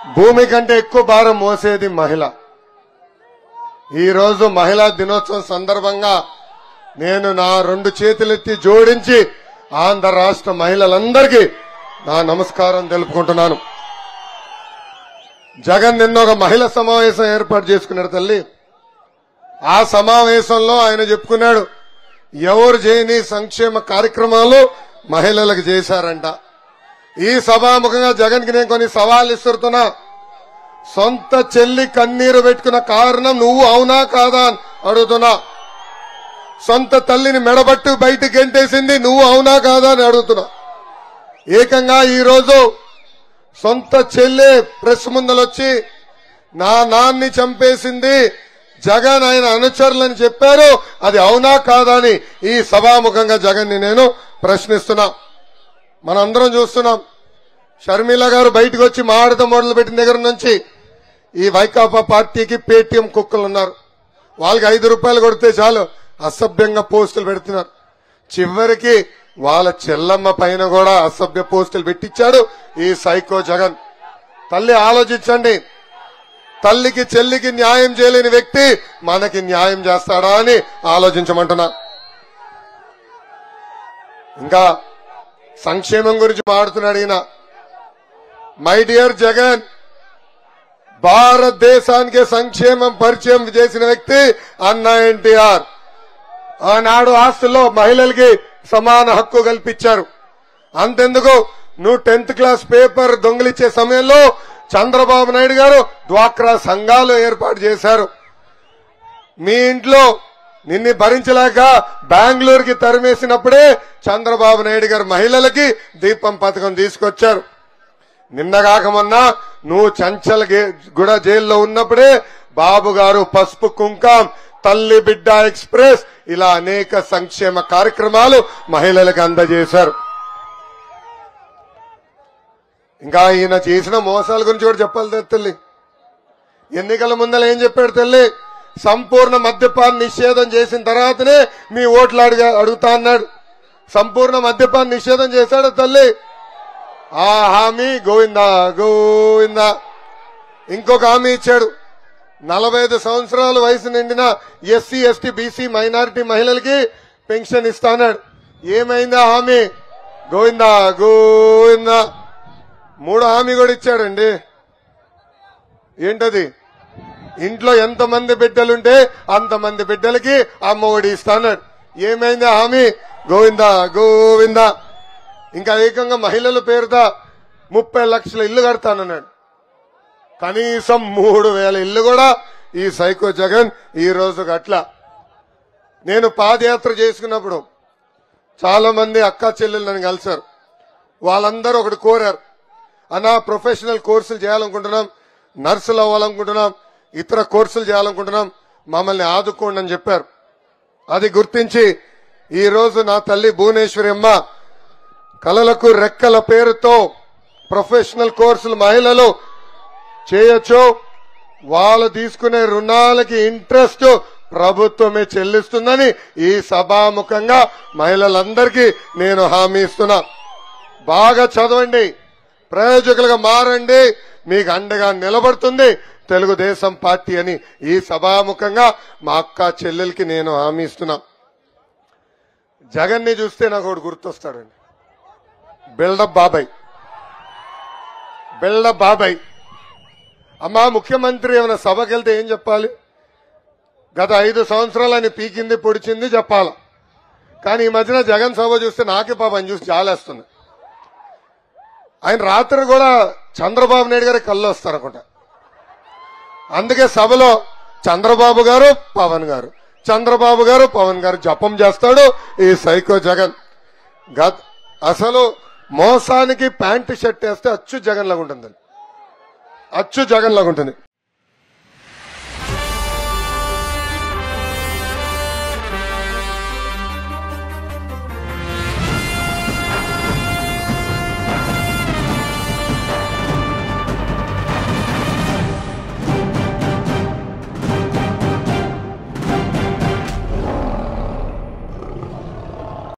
భూమి కంటే ఎక్కువ భారం మోసేది మహిళ. ఈ రోజు మహిళా దినోత్సవం సందర్భంగా నేను నా 2 చేతులెత్తి జోడించి ఆంధ్ర రాష్ట్ర మహిళలందరికీ నా నమస్కారం తెలుపుకుంటున్నాను. జగన్ నిన్న ఒక మహిళా సమావేశం ఏర్పాటు చేసుకున్నాడు తల్లి. ఆ సమావేశంలో ఆయన చెప్పుకున్నాడు, ఎవరు చేయని సంక్షేమ కార్యక్రమాలు మహిళలకు చేశారంట. ఈ సభాముఖంగా జగన్ కి నేను కొన్ని సవాళ్లు ఇస్తున్నా. సొంత చెల్లి కన్నీరు పెట్టుకున్న కారణం నువ్వు అవునా కాదా అని అడుగుతున్నా. సొంత తల్లిని మెడబట్టు బయటికి గెంటేసింది నువ్వు అవునా కాదా అని అడుగుతున్నా. ఏకంగా ఈ రోజు సొంత చెల్లి ప్రెస్ ముందలొచ్చి నా నాన్ని చంపేసింది జగన్ ఆయన అనుచరులని చెప్పారు, అది అవునా కాదా అని ఈ సభాముఖంగా జగన్ ని నేను ప్రశ్నిస్తున్నా. మనందరం చూస్తున్నాం, షర్మిల గారు బయటకు వచ్చి మాడత మొదలు పెట్టిన దగ్గర నుంచి ఈ వైకాపా పార్టీకి పేటీఎం కుక్కలు ఉన్నారు. వాళ్ళకి 5 రూపాయలు కొడితే చాలు అసభ్యంగా పోస్టులు పెడుతున్నారు. చివరికి వాళ్ళ చెల్లమ్మ పైన కూడా అసభ్య పోస్టులు పెట్టించాడు ఈ సైకో జగన్. తల్లి ఆలోచించండి, తల్లికి చెల్లికి న్యాయం చేయలేని వ్యక్తి మనకి న్యాయం చేస్తాడా అని ఆలోచించమంటున్నా. ఇంకా సంక్షేమం గురించి మాట్లాడుతున్నాడు ఈయన. మై డియర్ జగన్, భారతదేశానికి సంక్షేమం పరిచయం చేసిన వ్యక్తి అన్న ఎన్టీఆర్. ఆనాడు ఆస్తుల్లో మహిళలకి సమాన హక్కు కల్పించారు. అంతెందుకు, నువ్వు 10th క్లాస్ పేపర్ దొంగిలించే సమయంలో చంద్రబాబు నాయుడు గారు డ్వాక్రా సంఘాలు ఏర్పాటు చేశారు. మీ ఇంట్లో నిన్ను భరించలేక బెంగళూరుకి తరిమేసినప్పుడే చంద్రబాబు నాయుడు గారు మహిళలకి దీపం పథకం తీసుకొచ్చారు. నిన్నగాక మొన్న నువ్వు చంచల్ గూడ జైల్లో ఉన్నప్పుడే బాబు గారు పసుపు కుంకం, తల్లి బిడ్డ ఎక్స్ప్రెస్ ఇలా అనేక సంక్షేమ కార్యక్రమాలు మహిళలకు అందజేశారు. ఇంకా ఈయన చేసిన మోసాల గురించి కూడా చెప్పాలి తల్లి. ఎన్నికల ముందర ఏం చెప్పాడు తల్లి, సంపూర్ణ మద్యపాన నిషేధం చేసిన తర్వాతనే మీ ఓట్లు అడుగుతా అన్నాడు. సంపూర్ణ మద్యపాన నిషేధం చేశాడు తల్లి. ఆ హామీ గోవిందా గోవిందా. ఇంకొక హామీ ఇచ్చాడు, 45 సంవత్సరాల వయసు నిండిన ఎస్సీ ఎస్టీ బీసీ మైనారిటీ మహిళలకి పెన్షన్ ఇస్తాన్నాడు. ఏమైందా హామీ? గోవిందా గోవిందా. 3 హామీ కూడా ఇచ్చాడండి. ఏంటది? ఇంట్లో ఎంతమంది బిడ్డలుంటే అంతమంది బిడ్డలకి అమ్మఒడి ఇస్తాన్నాడు. ఏమైందా హామీ? గోవిందా గోవిందా. ఇంకా ఏకంగా మహిళల పేరుతో 30 లక్షల ఇల్లు కడతానన్నాడు. కనీసం 3,000 ఇల్లు కూడా ఈ సైకో జగన్ ఈ రోజు అట్లా. నేను పాదయాత్ర చేసుకున్నప్పుడు చాలా మంది అక్కా చెల్లెలు నన్ను కలిశారు. వాళ్ళందరూ ఒకటి కోరారు, అన్నా ప్రొఫెషనల్ కోర్సులు చేయాలనుకుంటున్నాం, నర్సులు అవ్వాలనుకుంటున్నాం, ఇతర కోర్సులు చేయాలనుకుంటున్నాం, మమ్మల్ని ఆదుకోండి అని చెప్పారు. అది గుర్తించి ఈ రోజు నా తల్లి భువనేశ్వరి అమ్మ కలలకు రెక్కల పేరుతో ప్రొఫెషనల్ కోర్సులు మహిళలు చేయొచ్చు. వాళ్ళు తీసుకునే రుణాలకి ఇంట్రెస్ట్ ప్రభుత్వమే చెల్లిస్తుందని ఈ సభాముఖంగా మహిళలందరికీ నేను హామీ ఇస్తున్నా. బాగా చదవండి, ప్రయోజకులుగా మారండి, మీకు అండగా నిలబడుతుంది తెలుగుదేశం పార్టీ అని ఈ సభాముఖంగా మా అక్క చెల్లెలకి నేను హామీ ఇస్తున్నా. జగన్ ని చూస్తే నాకు ఒకటి గుర్తొస్తాడండి, బిల్డప్ బాబాయ్. బిల్డప్ బాబాయ్. అమ్మా ముఖ్యమంత్రి ఏమైనా సభకి వెళ్తే ఏం చెప్పాలి? గత 5 సంవత్సరాలు ఆయన పీకింది పొడిచింది చెప్పాల. కానీ ఈ మధ్యన జగన్ సభ చూస్తే నాకే పాపం చూసి జాలేస్తుంది. ఆయన రాత్రి కూడా చంద్రబాబు నాయుడు గారి కళ్ళు వస్తారనుకుంటా. అందుకే సభలో చంద్రబాబు గారు పవన్ గారు, చంద్రబాబు గారు పవన్ గారు జపం చేస్తాడు ఈ సైకో జగన్. అసలు మోసానికి ప్యాంటు షర్ట్ వేస్తే అచ్చు జగన్ లాగా ఉంటుంది, అచ్చు జగన్ లాగా ఉంటుంది.